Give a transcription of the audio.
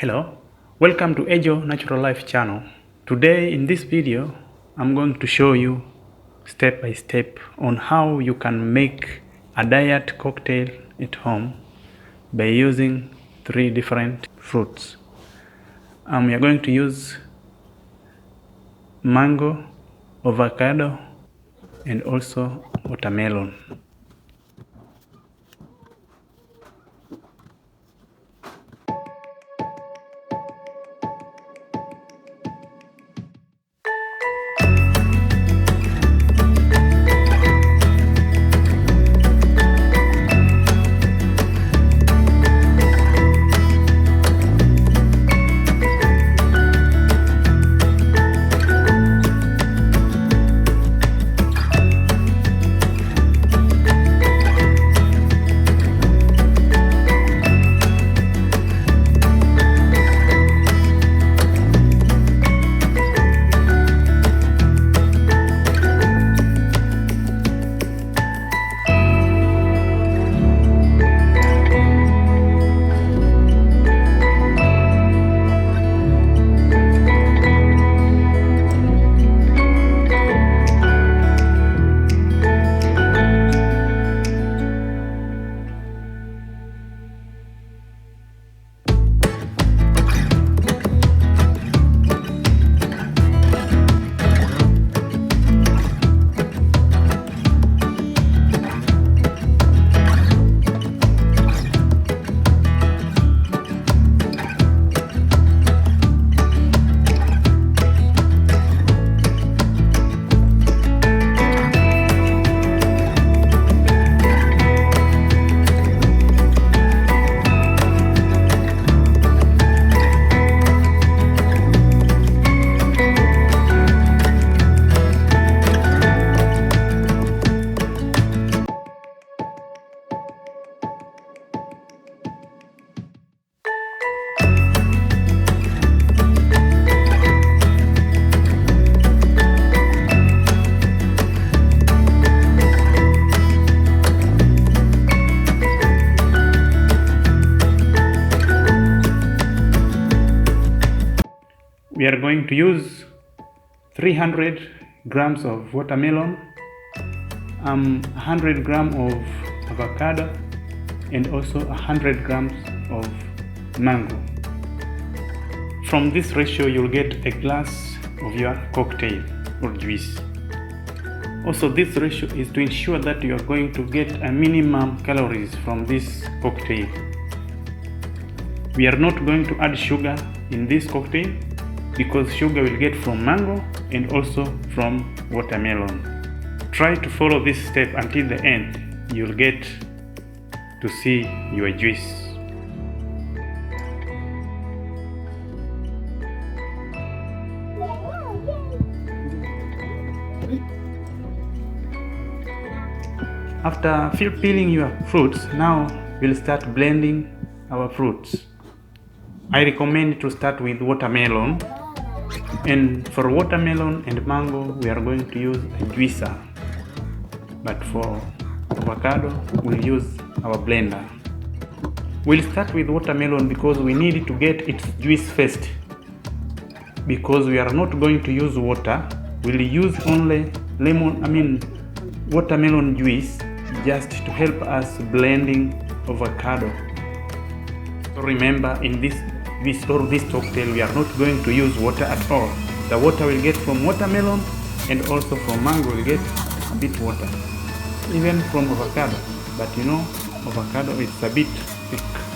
Hello, welcome to Ejo Natural Life channel. Today in this video, I'm going to show you step by step on how you can make a diet cocktail at home by using 3 different fruits. We are going to use mango, avocado, and also watermelon. We are going to use 300 grams of watermelon, 100 grams of avocado, and also 100 grams of mango. From this ratio, you'll get a glass of your cocktail or juice. Also, this ratio is to ensure that you are going to get a minimum calories from this cocktail. We are not going to add sugar in this cocktail because sugar will get from mango and also from watermelon. Try to follow this step until the end. You'll get to see your juice. After peeling your fruits, now we'll start blending our fruits. I recommend to start with watermelon. And for watermelon and mango, we are going to use a juicer. But for avocado, we'll use our blender. We'll start with watermelon because we need to get its juice first. Because we are not going to use water, we'll use only watermelon juice just to help us blending avocado. So remember, in this cocktail, we are not going to use water at all. The water will get from watermelon and also from mango will get a bit water, even from avocado. But you know, avocado is a bit thick.